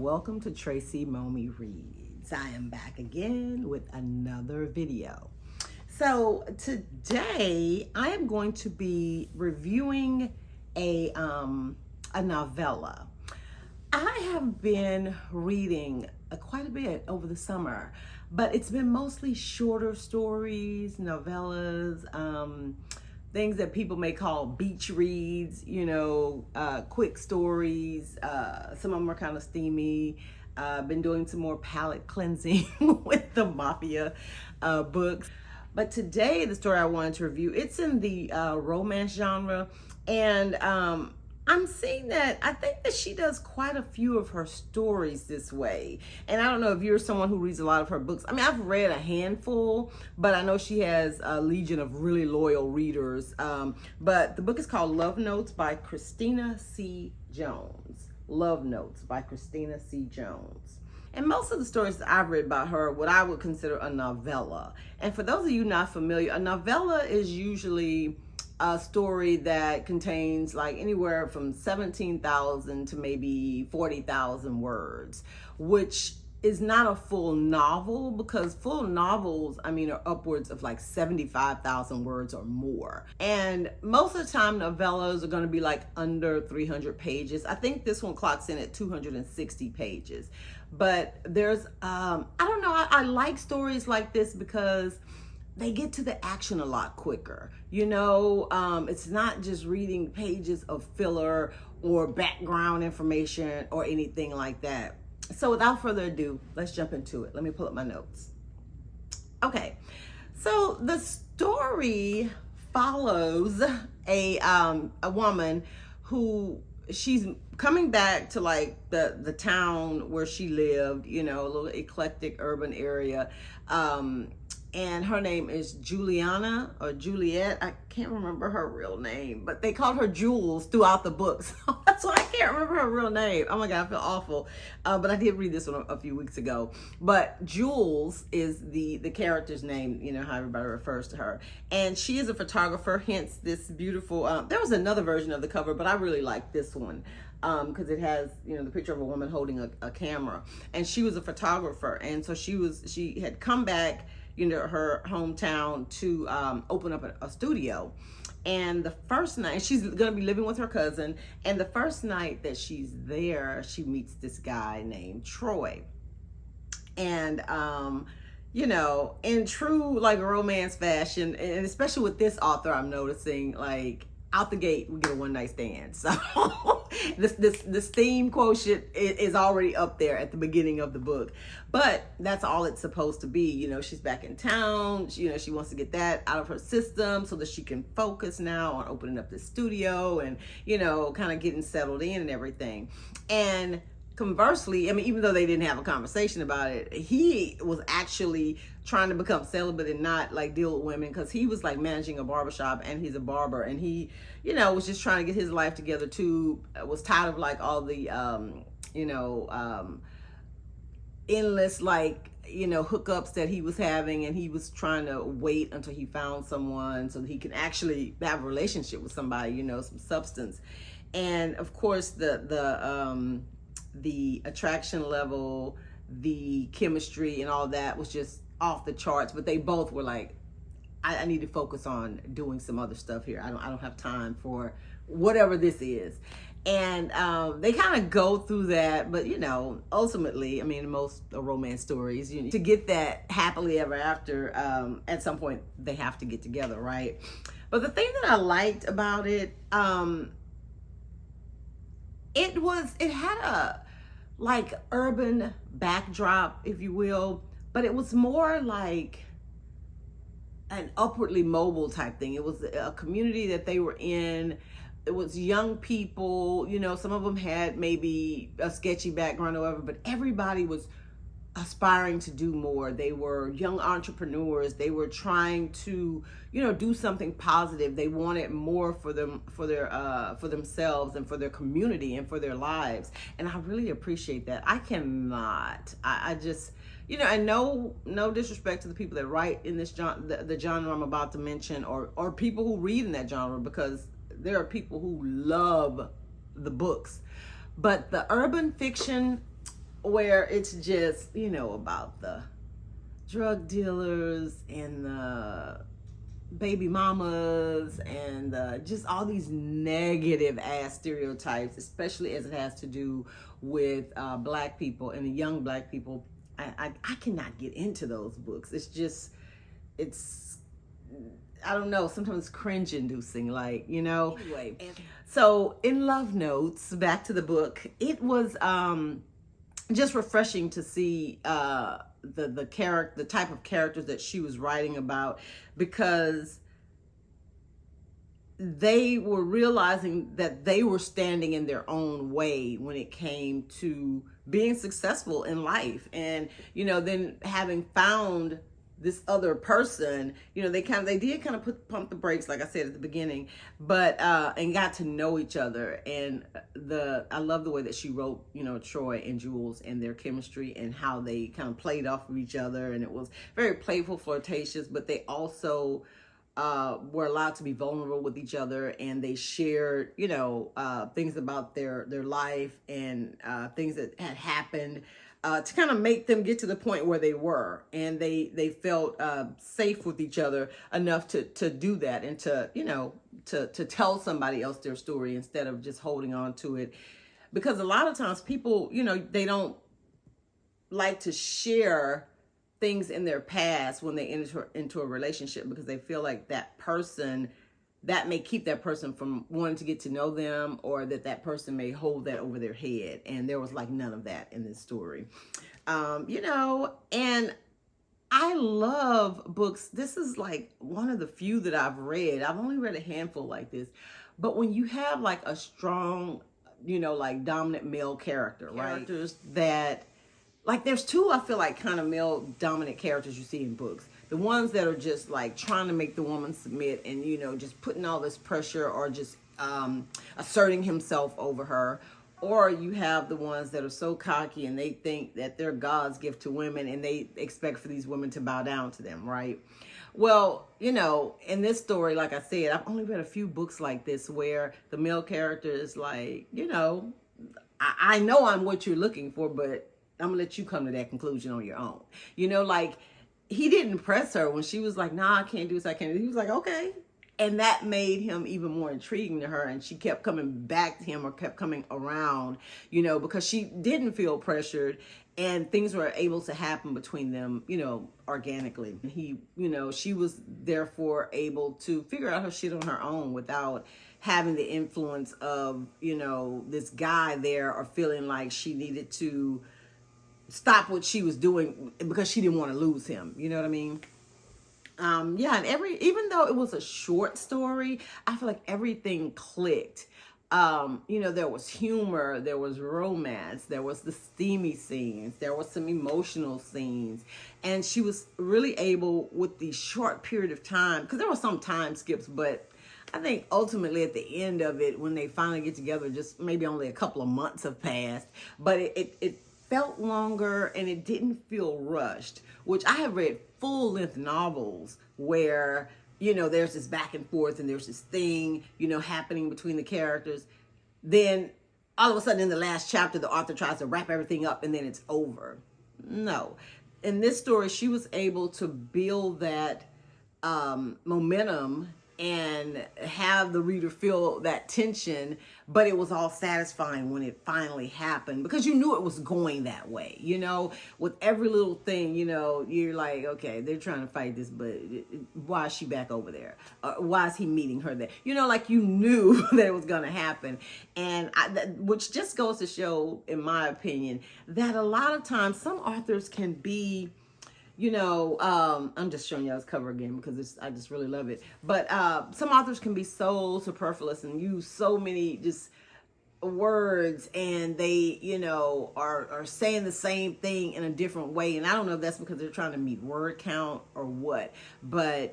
and welcome to Tracy Momey Reads. I am back again with another video. So today I am going to be reviewing a novella. I have been reading quite a bit over the summer, but it's been mostly shorter stories, novellas, things that people may call beach reads, quick stories. Some of them are kind of steamy. Been doing some more palate cleansing with the mafia books. But today, the story I wanted to review, it's in the romance genre. And I'm seeing that, I think that she does quite a few of her stories this way. And I don't know if you're someone who reads a lot of her books. I mean, I've read a handful, but I know she has a legion of really loyal readers. But the book is called Love Notes by Christina C. Jones. Love Notes by Christina C. Jones. And most of the stories that I've read about her, what I would consider a novella. And for those of you not familiar, a novella is usually a story that contains like anywhere from 17,000 to maybe 40,000 words, which is not a full novel, because full novels, are upwards of like 75,000 words or more. And most of the time novellas are going to be like under 300 pages. I think this one clocks in at 260 pages. But there's, I don't know, I like stories like this because they get to the action a lot quicker. It's not just reading pages of filler or background information or anything like that. So without further ado, let's jump into it. Let me pull up my notes. Okay, so the story follows a woman who she's coming back to like the town where she lived, a little eclectic urban area. And her name is Juliana or Juliet. I can't remember her real name, but they called her Jules throughout the book. So that's why I can't remember her real name. Oh my God, I feel awful. But I did read this one a few weeks ago. But Jules is the character's name, how everybody refers to her. And she is a photographer, hence this beautiful, there was another version of the cover, but I really like this one. Because it has, the picture of a woman holding a camera. And she was a photographer. And so she had come back, her hometown to open up a studio. And the first night, she's going to be living with her cousin. And the first night that she's there, she meets this guy named Troy. And, in true like romance fashion, and especially with this author, I'm noticing like out the gate, we get a one night stand. So this theme quotient is already up there at the beginning of the book, but that's all it's supposed to be. She's back in town. She wants to get that out of her system so that she can focus now on opening up the studio and, kind of getting settled in and everything. And conversely, even though they didn't have a conversation about it, he was actually trying to become celibate and not like deal with women, because he was like managing a barbershop and he's a barber, and he, was just trying to get his life together too. Was tired of like all the, endless like, hookups that he was having, and he was trying to wait until he found someone so that he can actually have a relationship with somebody, some substance. And of course the attraction level, the chemistry and all that was just off the charts, but they both were like, I need to focus on doing some other stuff here. I don't have time for whatever this is. And they kind of go through that, but ultimately, most romance stories, to get that happily ever after, at some point they have to get together, right? But the thing that I liked about it, it had a like urban backdrop, if you will, but it was more like an upwardly mobile type thing. It was a community that they were in. It was young people, some of them had maybe a sketchy background or whatever, but everybody was aspiring to do more. They were young entrepreneurs. They were trying to, do something positive. They wanted more for themselves and for their community and for their lives. And I really appreciate that. I just, and no disrespect to the people that write in this the genre I'm about to mention, or people who read in that genre, because there are people who love the books. But the urban fiction, where it's just, about the drug dealers and the baby mamas and just all these negative ass stereotypes, especially as it has to do with black people and the young black people. I cannot get into those books. It's I don't know, sometimes it's cringe inducing, like, Anyway, so in Love Notes, back to the book, it was just refreshing to see the type of characters that she was writing about, because they were realizing that they were standing in their own way when it came to being successful in life. And, then having found this other person, they did kind of pump the brakes, like I said at the beginning, but and got to know each other. And I love the way that she wrote, Troy and Jules and their chemistry and how they kind of played off of each other. And it was very playful, flirtatious, but they also were allowed to be vulnerable with each other, and they shared, things about their life and things that had happened to kind of make them get to the point where they were, and they felt safe with each other enough to do that, and to tell somebody else their story instead of just holding on to it, because a lot of times people, they don't like to share things in their past when they enter into a relationship, because they feel like that may keep that person from wanting to get to know them, or that person may hold that over their head. And there was like none of that in this story. And I love books. This is like one of the few that I've read. I've only read a handful like this, but when you have like a strong, like dominant male character, right? Characters that, like, there's two, I feel like, kind of male dominant characters you see in books. The ones that are just like trying to make the woman submit and, just putting all this pressure, or just asserting himself over her. Or you have the ones that are so cocky and they think that they're God's gift to women, and they expect for these women to bow down to them, right? Well, in this story, like I said, I've only read a few books like this where the male character is like, I know I'm what you're looking for, but I'm gonna let you come to that conclusion on your own. Like, he didn't press her when she was like, nah, I can't do this, I can't do this. He was like, okay. And that made him even more intriguing to her. And she kept coming back to him, or kept coming around, because she didn't feel pressured, and things were able to happen between them, organically. And he, she was therefore able to figure out her shit on her own without having the influence of, this guy there, or feeling like she needed to stop what she was doing because she didn't want to lose him. You know what I mean? And even though it was a short story, I feel like everything clicked. There was humor, there was romance, there was the steamy scenes, there was some emotional scenes, and she was really able, with the short period of time, because there were some time skips, but I think ultimately at the end of it, when they finally get together, just maybe only a couple of months have passed, but it felt longer, and it didn't feel rushed, which I have read full-length novels where, there's this back and forth, and there's this thing, happening between the characters. Then all of a sudden in the last chapter, the author tries to wrap everything up, and then it's over. No. In this story, she was able to build that momentum and have the reader feel that tension, but it was all satisfying when it finally happened, because you knew it was going that way. With every little thing, you're like, okay, they're trying to fight this, but why is she back over there? Why is he meeting her there? Like, you knew that it was going to happen. And which just goes to show, in my opinion, that a lot of times some authors can be, I'm just showing y'all this cover again because I just really love it. But some authors can be so superfluous and use so many just words, and they, are saying the same thing in a different way. And I don't know if that's because they're trying to meet word count or what, but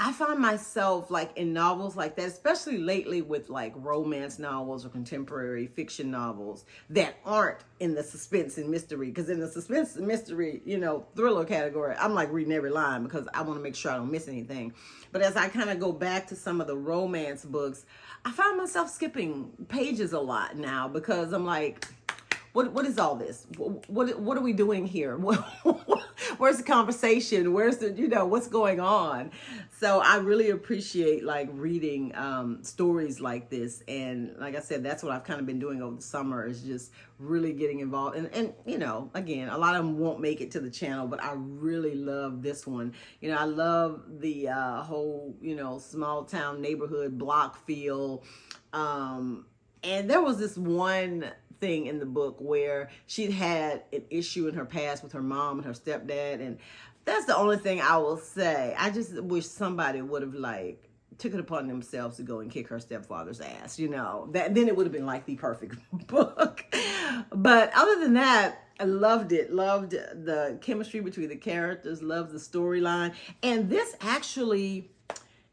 I find myself, like, in novels like that, especially lately with like romance novels or contemporary fiction novels that aren't in the suspense and mystery. Because in the suspense and mystery, thriller category, I'm like reading every line because I want to make sure I don't miss anything. But as I kind of go back to some of the romance books, I find myself skipping pages a lot now, because I'm like, what is all this? What are we doing here? Where's the conversation? Where's the, what's going on? So I really appreciate like reading stories like this. And like I said, that's what I've kind of been doing over the summer, is just really getting involved. And again, a lot of them won't make it to the channel, but I really love this one. I love the whole, small town neighborhood block feel. And there was this one thing in the book where she'd had an issue in her past with her mom and her stepdad, and that's the only thing I will say. I just wish somebody would have like took it upon themselves to go and kick her stepfather's ass, that then it would have been like the perfect book. But other than that, I loved it. Loved the chemistry between the characters, loved the storyline. And this actually,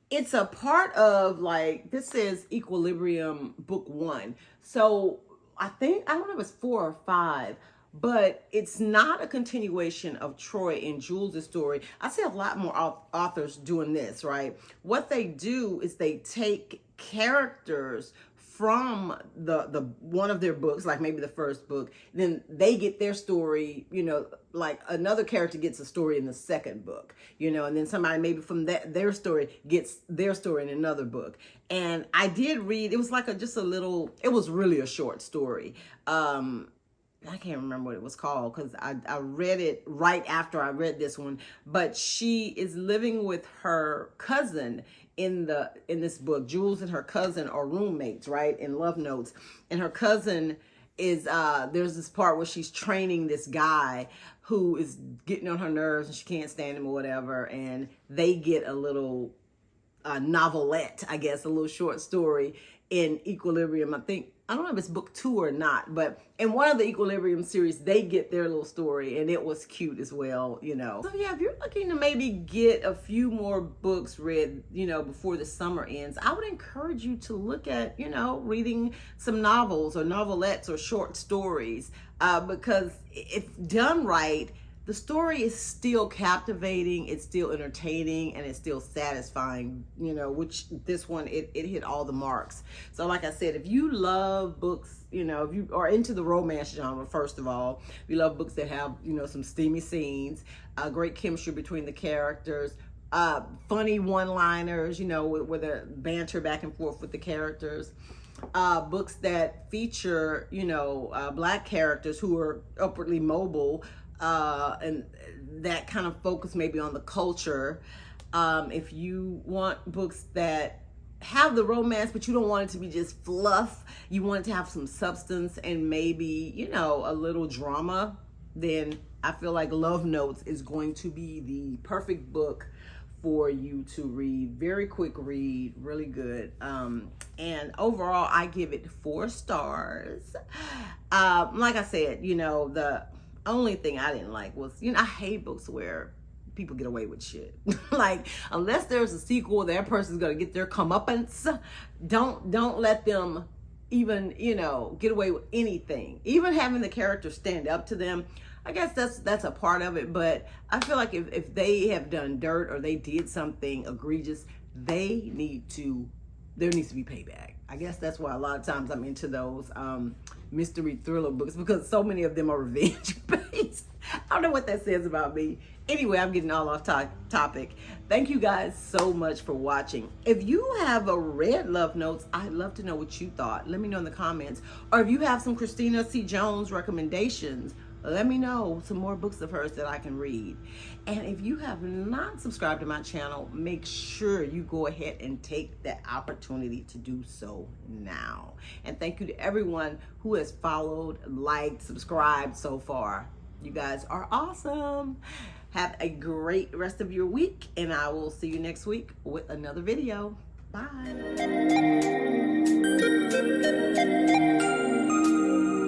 it's a part of, like, this says Equilibrium book 1. So I don't know if it's 4 or 5, but it's not a continuation of Troy and Jules' story. I see a lot more authors doing this, right? What they do is they take characters from the one of their books, like maybe the first book, then they get their story, like another character gets a story in the second book, and then somebody maybe from their story gets their story in another book. And I did read, it was like it was really a short story. I can't remember what it was called because I read it right after I read this one, but she is living with her cousin in this book. Jules and her cousin are roommates, right, in Love Notes. And her cousin is, there's this part where she's training this guy who is getting on her nerves and she can't stand him or whatever. And they get a little novelette, I guess, a little short story in Equilibrium. I don't know if it's book 2 or not, but in one of the Equilibrium series, they get their little story, and it was cute as well, So yeah, if you're looking to maybe get a few more books read, before the summer ends, I would encourage you to look at, reading some novels or novelettes or short stories, because if done right, the story is still captivating, it's still entertaining, and it's still satisfying, which this one, it hit all the marks. So like I said, if you love books, if you are into the romance genre, first of all, if you love books that have, some steamy scenes, great chemistry between the characters, funny one-liners, with a banter back and forth with the characters, books that feature, Black characters who are upwardly mobile, and that kind of focus maybe on the culture. If you want books that have the romance, but you don't want it to be just fluff, you want it to have some substance and maybe, a little drama, then I feel like Love Notes is going to be the perfect book for you to read. Very quick read, really good. And overall, I give it 4 stars. Like I said, the only thing I didn't like was, I hate books where people get away with shit. Like, unless there's a sequel, that person's gonna get their comeuppance. Don't let them even, get away with anything. Even having the character stand up to them, I guess that's a part of it. But I feel like if they have done dirt or they did something egregious, there needs to be payback. I guess that's why a lot of times I'm into those mystery thriller books, because so many of them are revenge based. I don't know what that says about me. Anyway, I'm getting all off topic. Thank you guys so much for watching. If you have read Love Notes, I'd love to know what you thought. Let me know in the comments. Or if you have some Christina C. Jones recommendations, let me know some more books of hers that I can read. And if you have not subscribed to my channel, make sure you go ahead and take that opportunity to do so now. And thank you to everyone who has followed, liked, subscribed so far. You guys are awesome. Have a great rest of your week, and I will see you next week with another video. Bye.